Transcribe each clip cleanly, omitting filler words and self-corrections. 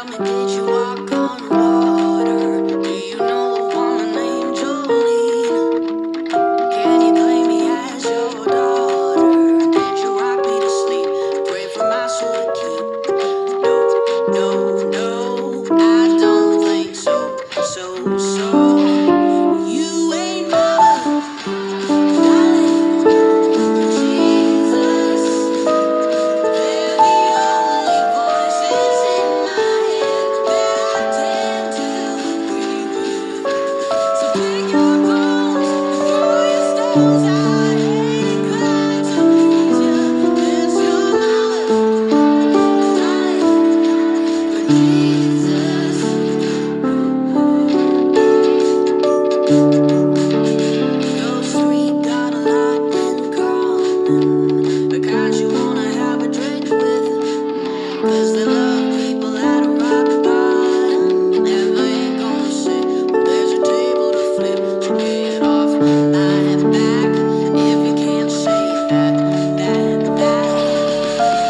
me, did you walk on water? Do you know a woman named Jolene? Can you claim me as your daughter? Did you rock me to sleep? Pray for my soul to keep. No, no, no, I don't think so. You ain't mama, darling, but Jesus. They're the only voices in my head that I tend to agree with. So pick your bones and throw your stones. I ain't glad to please you. Bless your mama, darling, but Jesus. Those three got a lot in common. The kind you wanna have a drink with. 'Cause they love people at a rock bottom. And they ain't gonna sit when there's a table to flip. So get off my back if you can't say that.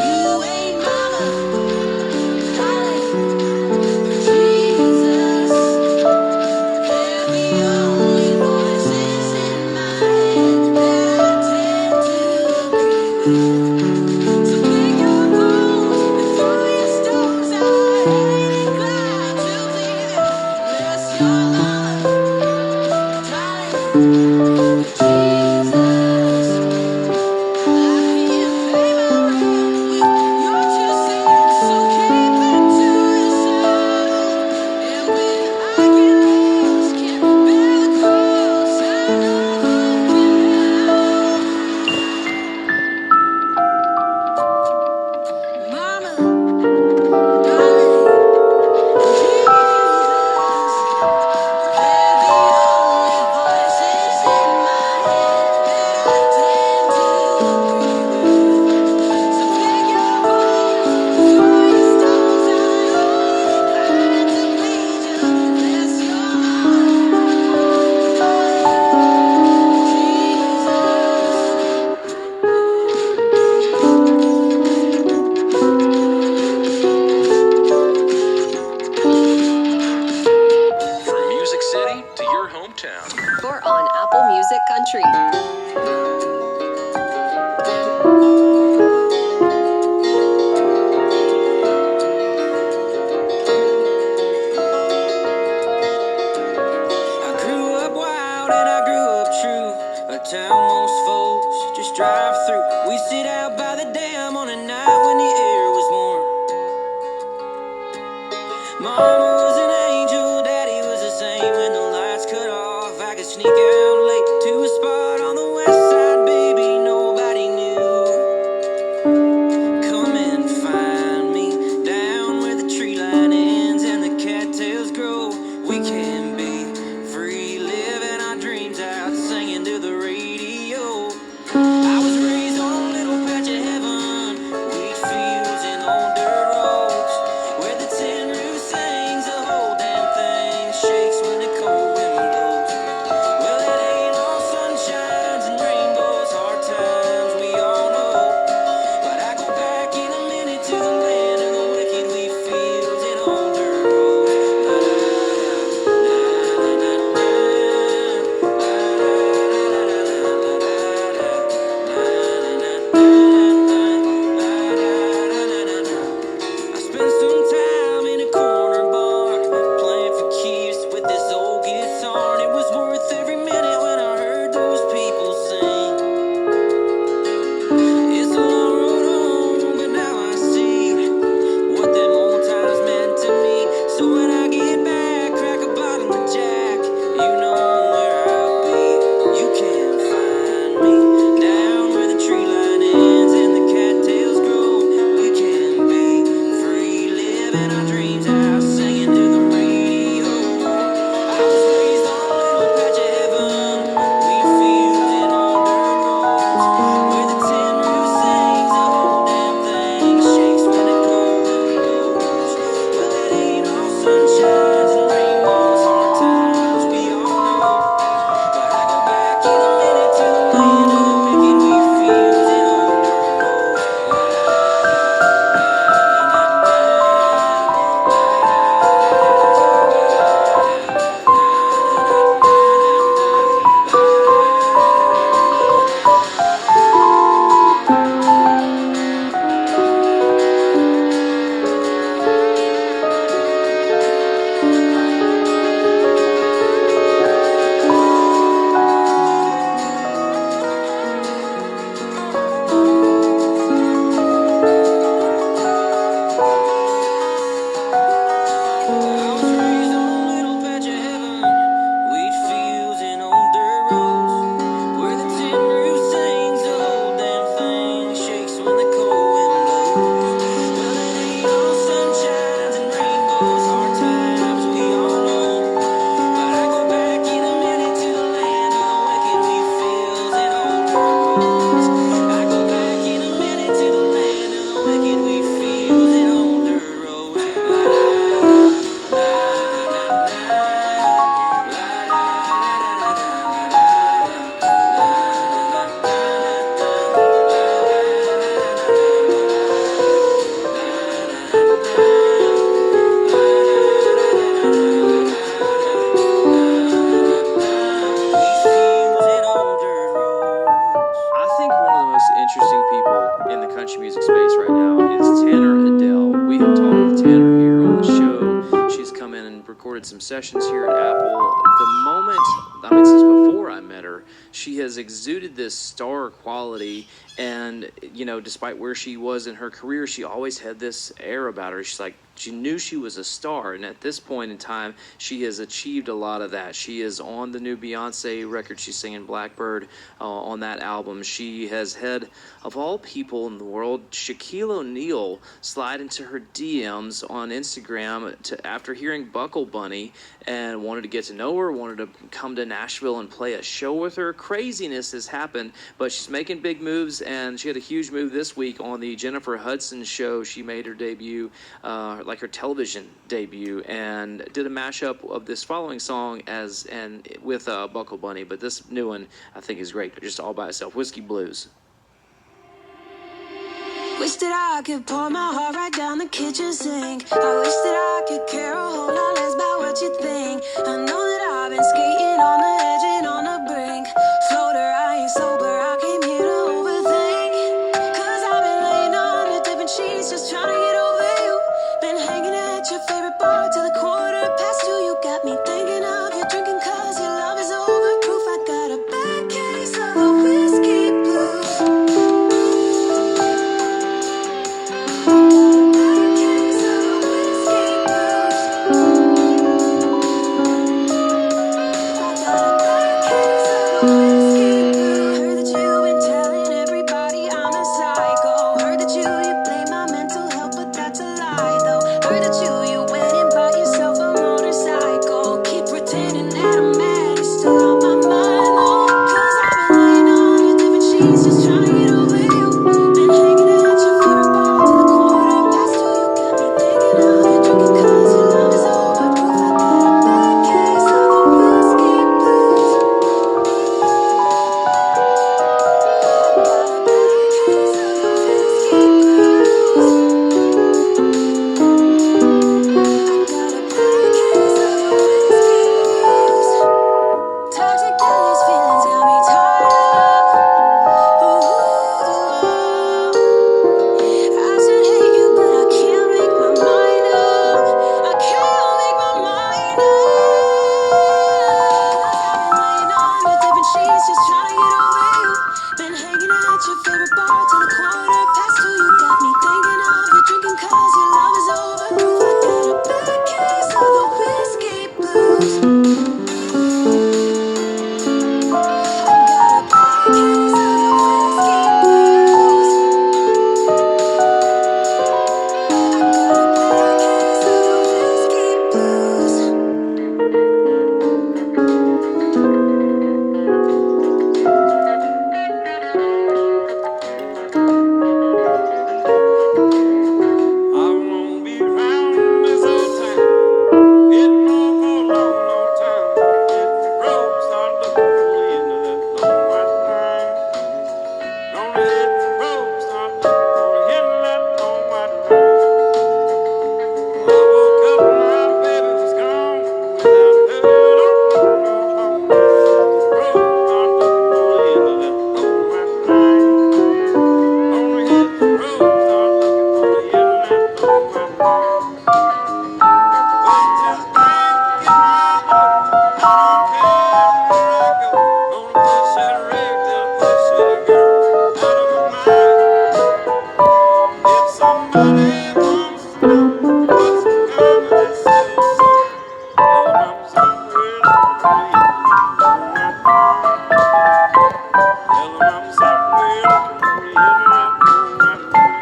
You ain't mama, darling, but Jesus. They're the only voices in my head that I tend to agree with. So pick your bones and throw your stones. I ain't inclined to believe it unless you're mama, darling, with Jesus. I can't pay my rent with your 2 cents, so keep it to yourself. And when I get lost, can't bear the cross, I know who can help. Mama, darling, Jesus. They're the only voices in my head that I tend to agree with. So pick your bones and throw your stones. I ain't glad to please you unless you're mama, darling, From Music City to your hometown. You're on Apple Music Country. I grew up wild and I grew up true. A town most folks just drive through. We sit out by the dam on a night when the air was warm. Mama was an angel, daddy was the same. When the lights cut off, I could sneak out late to a spot on the west side, baby, nobody knew. Come and find me down where the tree line ends and the cattails grow. We can be free, living our dreams out, singing to the radio. I was raised on a little patch of heaven, wheat fields and old dirt roads, where the tin roof sings a country music space right now is Tanner Adele. We have talked with Tanner here on the show. She's come in and recorded some sessions here at Apple. Since before I met her, she has exuded this star quality. And, despite where she was in her career, she always had this air about her. She knew she was a star, and at this point in time, she has achieved a lot of that. She is on the new Beyonce record. She's singing Blackbird on that album. She has had, of all people in the world, Shaquille O'Neal slide into her DMs on Instagram after hearing Buckle Bunny and wanted to get to know her, wanted to come to Nashville and play a show with her. Craziness has happened, but she's making big moves, and she had a huge move this week on the Jennifer Hudson show. She made her debut, her television debut, and did a mashup of this following song with Buckle Bunny. But this new one I think is great, just all by itself. Whiskey Blues. Wish that I could pour my heart right down the kitchen sink. I wish that I could care a whole lot less about what you think. I know that I've been skating on the edge and on the brink. Floater, I ain't sober, I came here to overthink. Cause I've been laying on the different sheets, just trying to get over you. Been hanging at your favorite bar till the 2:15. You got me thinking of you drinking cause your love is overproof. I got a bad case of the whiskey blues. Just trying to get over you. Been hanging at your favorite bar till the 2:15. You got me thinking of you drinking cause your love is overproof. I got a bad case of the whiskey blues. I got a bad case of the whiskey blues. I got a bad case of the whiskey blues. Toxic that these feelings got me tied up. I should hate you, but I can't make my mind up. I can't make my mind up. I've been laying on the different sheets, just trying to get over you. Been hanging at your favorite bar till the 2:15. You got me thinking of you drinking cause your love is overproof. I got a bad case of the whiskey blues. I got a bad case of the whiskey blues. I got a bad case of the whiskey blues. I won't be round this old town. Getting on for a long, long time. If the road start looking for the end of that long white line. Gonna hit the road, start looking for the end of that long white line. I woke up and my baby was gone. Without her, don't know no home. The road, start looking for the end of that long white line. Gonna hit the road, start looking for the end of that long white line. Wait till spring, get my load. I don't care where I go. Gonna push that rig till I push that girl out of my mind. If somebody wants to know what's become of this old soul, tell 'em I'm somewhere looking for the end of that long white line. Tell 'em I'm somewhere looking for the end of that long white line.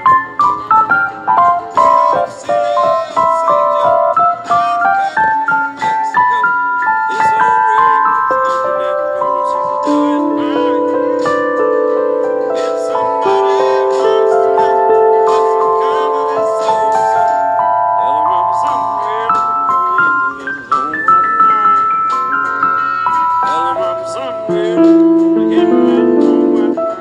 Oh, silly old St. Joe, out of Cancun, Mexico. This old rig is humming and rolling, she's doing fine. If somebody wants to know what's become of this old soul, tell 'em I'm somewhere looking for the end of that long white line. Tell 'em I'm somewhere looking for the end of that long white line.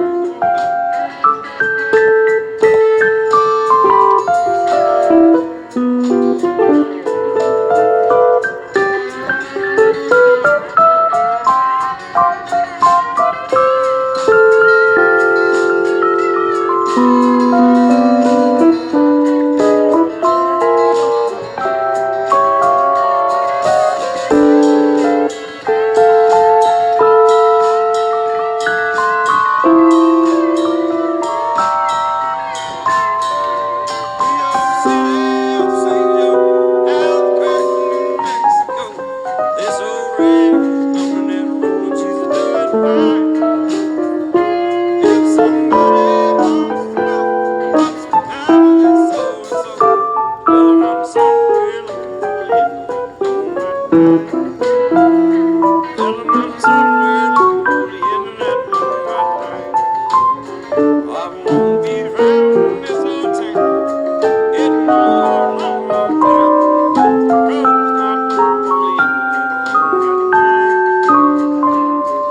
won't be round this old town. It no, no, no time. Roads not lonely in that long white line.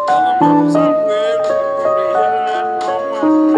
Well, I'm somewhere looking for the end of that long white line.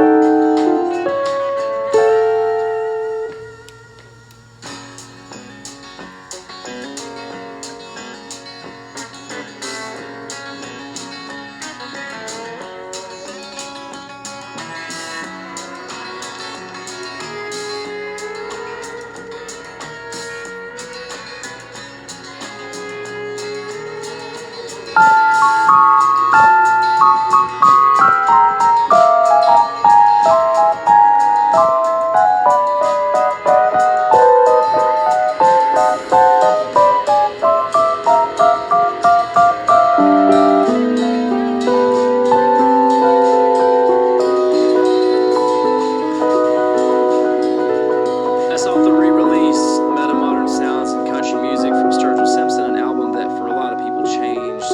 That's off the re-release Meta Modern Sounds and Country Music from Sturgill Simpson, an album that for a lot of people changed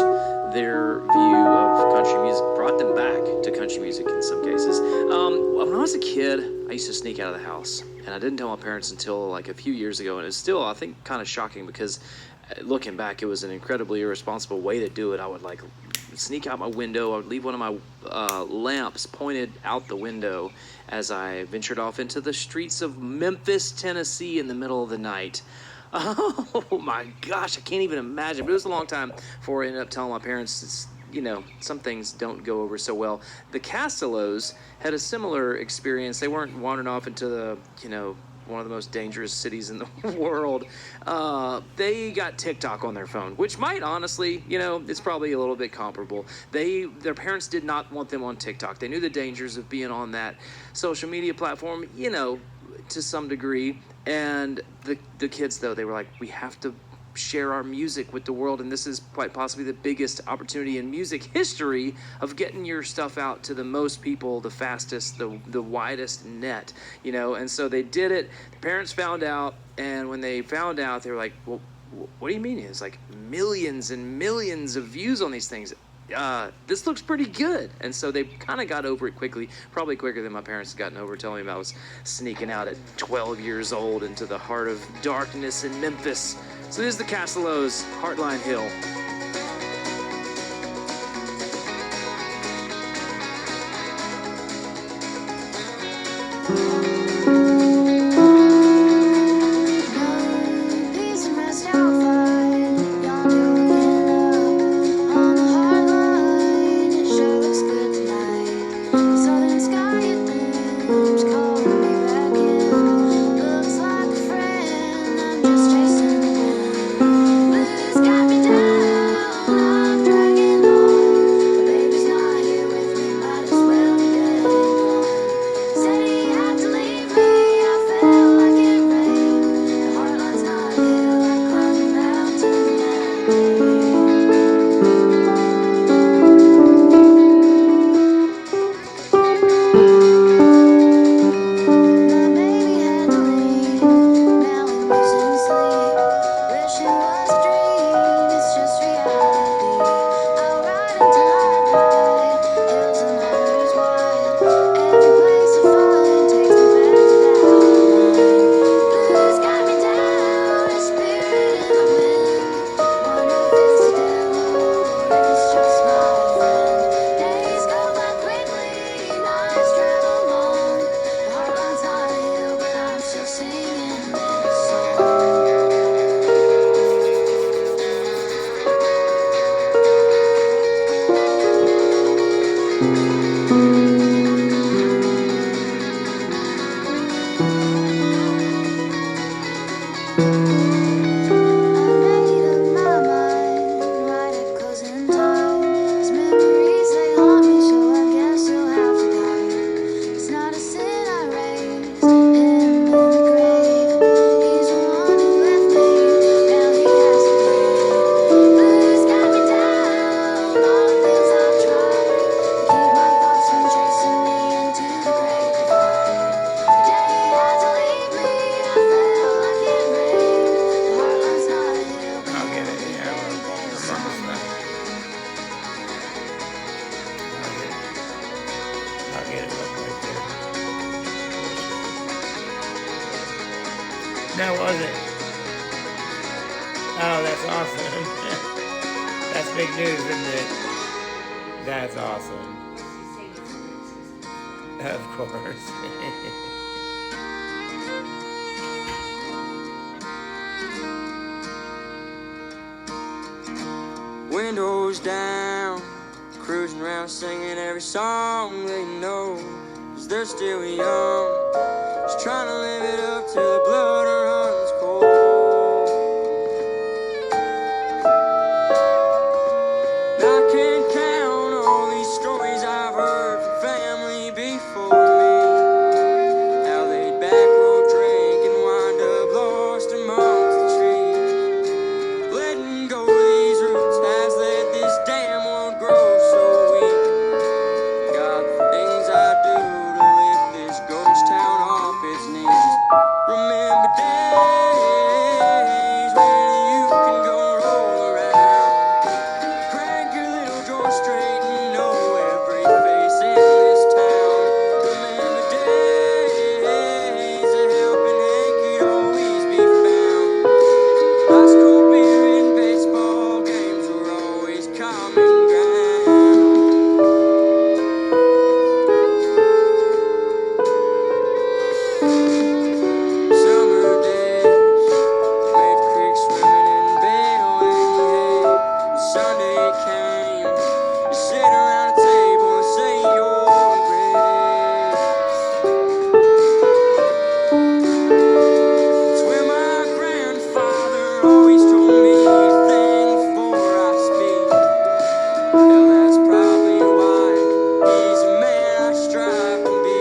their view of country music, brought them back to country music in some cases. When I was a kid, I used to sneak out of the house, and I didn't tell my parents until like a few years ago, and it's still, I think, kind of shocking because looking back, it was an incredibly irresponsible way to do it. I would like sneak out my window. I would leave one of my lamps pointed out the window as I ventured off into the streets of Memphis, Tennessee in the middle of the night. Oh my gosh, I can't even imagine. But it was a long time before I ended up telling my parents, some things don't go over so well. The Castellos had a similar experience. They weren't wandering off into the, one of the most dangerous cities in the world. They got TikTok on their phone, which might honestly, it's probably a little bit comparable. Their parents did not want them on TikTok. They knew the dangers of being on that social media platform, to some degree. And the kids, though, they were like, we have to share our music with the world, and this is quite possibly the biggest opportunity in music history of getting your stuff out to the most people, the fastest, the widest net, and so they did it. The parents found out, and when they found out, they were like, well, what do you mean? It's like millions and millions of views on these things. This looks pretty good. And so they kind of got over it quickly, probably quicker than my parents had gotten over it, telling me I was sneaking out at 12 years old into the heart of darkness in Memphis. So this is the Castellos, Heartline Hill. Peace and rest I'll find yonder looking up on the hard line. It sure looks good tonight. The southern sky it looms, calling me back in. Looks like a friend, I'm just chasing the wind. Blues got me down, I'm dragging on. My baby's not here with me, might as well be dead and gone. Said he had to leave me, I felt like it rained. The heartline's not a hill, I climbed the mountain that day. No, was it? Oh, that's awesome. That's big news, isn't it? That's awesome. Of course. Windows down, cruising around singing every song they know. 'Cause they're still young, just trying to live it up till the blood runs cold. I can't count all these stories I've heard from family before me. How they'd back road drink and wind up lost amongst the trees. Letting go of these roots has let this damn world grow so weak. God, the things I do to lift this ghost town off its knees. Remember days when you can go roll around, crank your little door straight and know every face in this town. Remember days of helping Hank could always be found. High school beer and baseball games were always common ground. Summer days, Wade Creek swimming and baling hay. Sunday came, you sit around a table and say your grace. It's where my grandfather always told me to think before I speak. Hell, that's probably why he's a man I strive to be.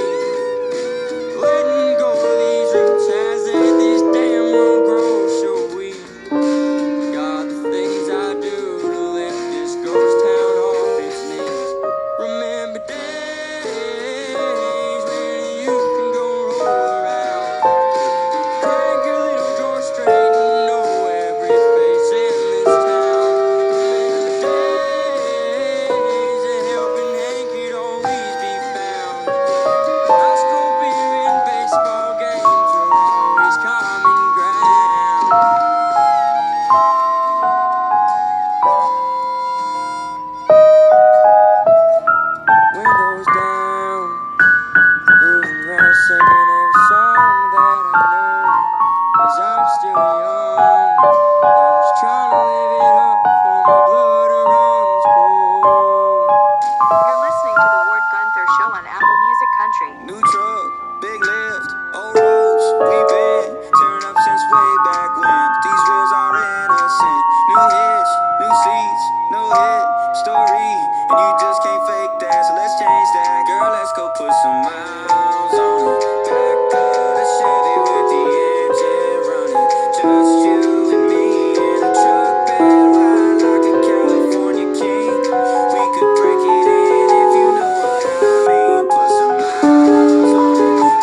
Letting go of these roots has let this damn world grow so weak. God, the things I do to lift this ghost town off its knees. Remember days when you can go roll around, crank your little door straight and know every face in this town. Remember days of helping Hank could always be found. High school beer and baseball games were always common ground. Windows down, cruising around singing every song that I know. 'Cause I'm still young, I'm just trying to live it up before my blood runs cold. You're listening to the Ward Gunther Show on Apple Music Country. New truck, big lift, old roads, we've been tearing up since way back when. These wheels are innocent. New hitch, new seats, no hit story, and you just can't fake that. So let's change that, girl. Let's go put some miles on it. Back of the Chevy with the engine running. Just you and me in a truck bed, ride like a California king. We could break it in if you know what I mean. Put some miles on it.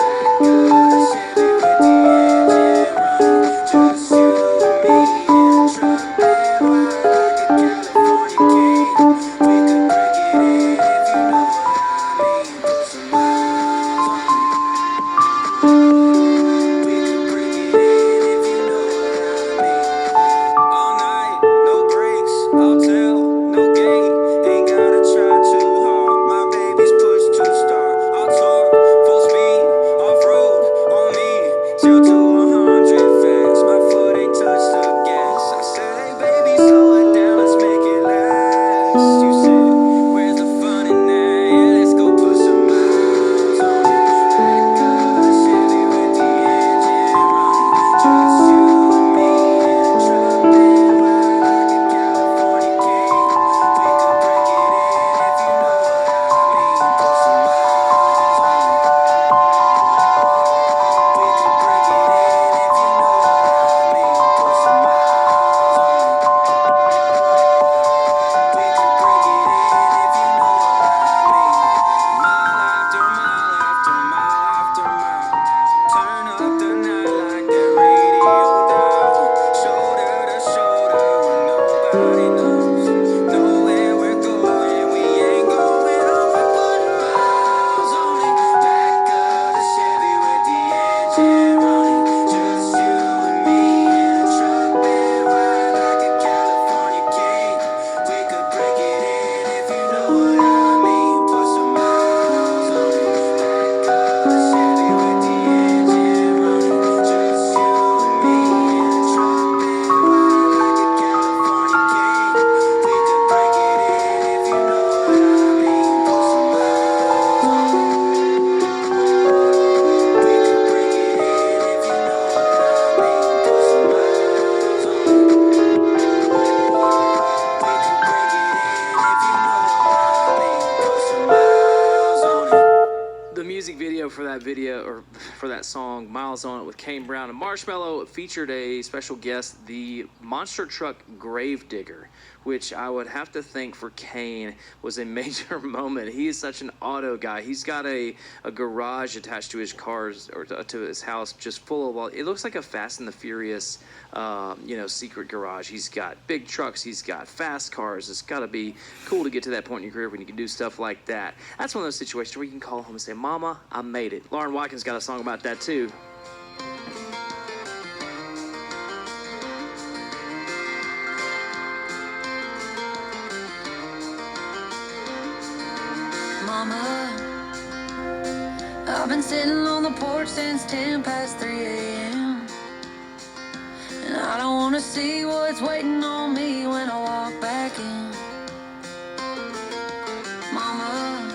for that song, Miles on It with Kane Brown and Marshmello, featured a special guest, the monster truck Gravedigger, which I would have to think for Kane was a major moment. He is such an auto guy. He's got a garage attached to his cars, or to his house, just full of all. It looks like a Fast and the Furious, secret garage. He's got big trucks. He's got fast cars. It's got to be cool to get to that point in your career when you can do stuff like that. That's one of those situations where you can call home and say, "Mama, I made it." Lauren Watkins got a song about that too. Mama, I've been sitting on the porch since 10 past 3 a.m. And I don't want to see what's waiting on me when I walk back in. Mama,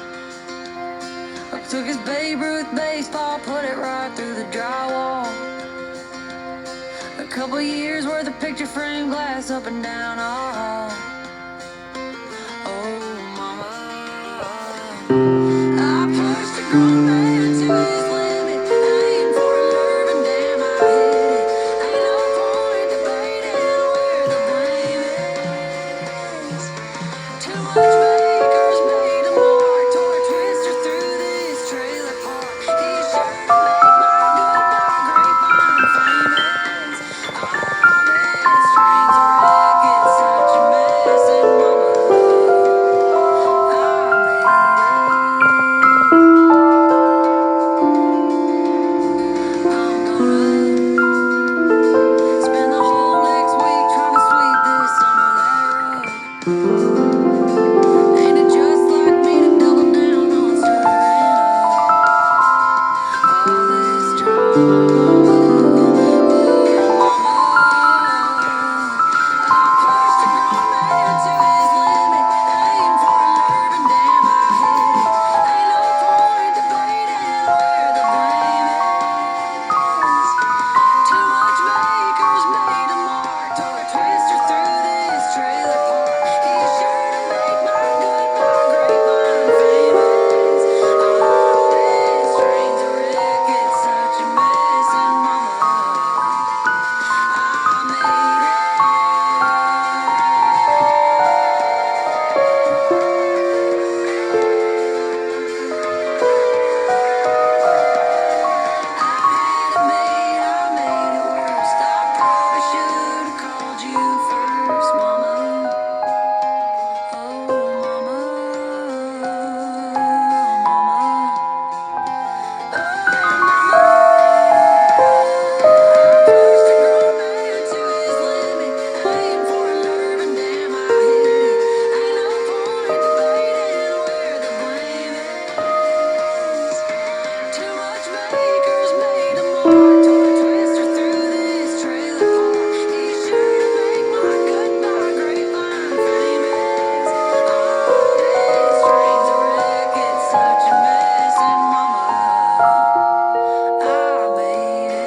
I took his Babe Ruth baseball, put it right through the drywall. A couple years worth of picture frame glass up and down our hall. Oh, Mama, I pushed a grown man to his limit, aimed for a nerve and damn I hit it. Ain't no point debating where the blame is. Too much makers made a mark, tore a twister through this trailer park. He's sure to make my goodbye grapevine famous. All this train's a wreck, it's such a mess, and Mama, I made it. I'm gonna spend the whole next week trying to sweep this under that rug. Ain't it just like me to double down on stirring up all this drama? Mama, I pushed a grown man to his limit, aimed for a nerve and damn I hit it. Ain't no point debating where the blame is. Too much makers made a mark, tore a twister through this trailer park. He's sure to make my goodbye grapevine famous. All this train's a wreck, it's such a mess, and Mama, I made it. I made it worse. I probably should have called you first, Mama. Oh, Mama, Mama, oh, Mama. I pushed a grown man to his limit, aimed for a nerve and damn I hit it. Ain't no point debating where the blame is. Too much makers made a mark, tore a twister through this trailer park. He's sure to make my goodbye grapevine famous. All this train's a wreck, it's such a mess, and Mama, I made it.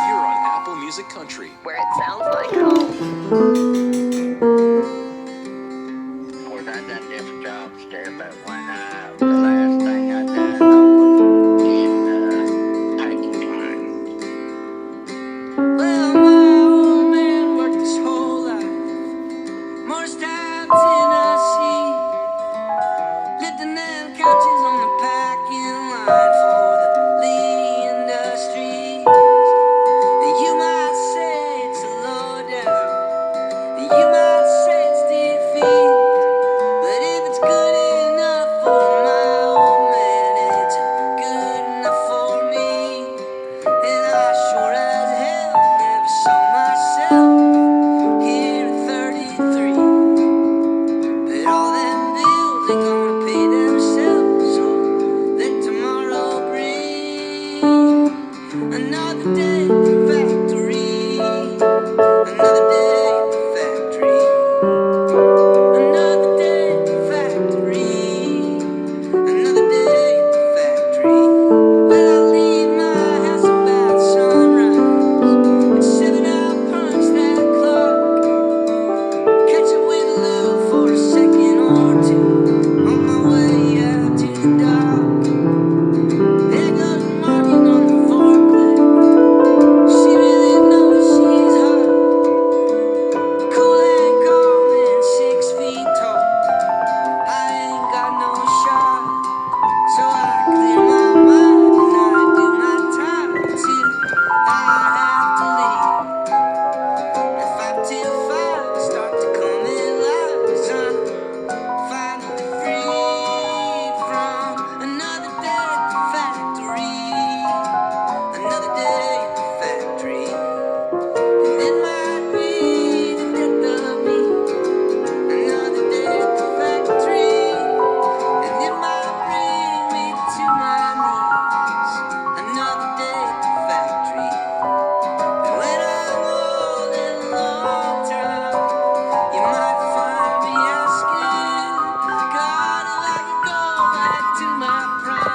You're on Apple Music Country. Where it sounds like home. Of course, I done different jobs there, but when the last thing I done, I was in packing line. Well, my old man worked his whole life, most times in a sea, lifting them couches on the packing line for the Lee Industries. And you might say it's a low down, and my prime.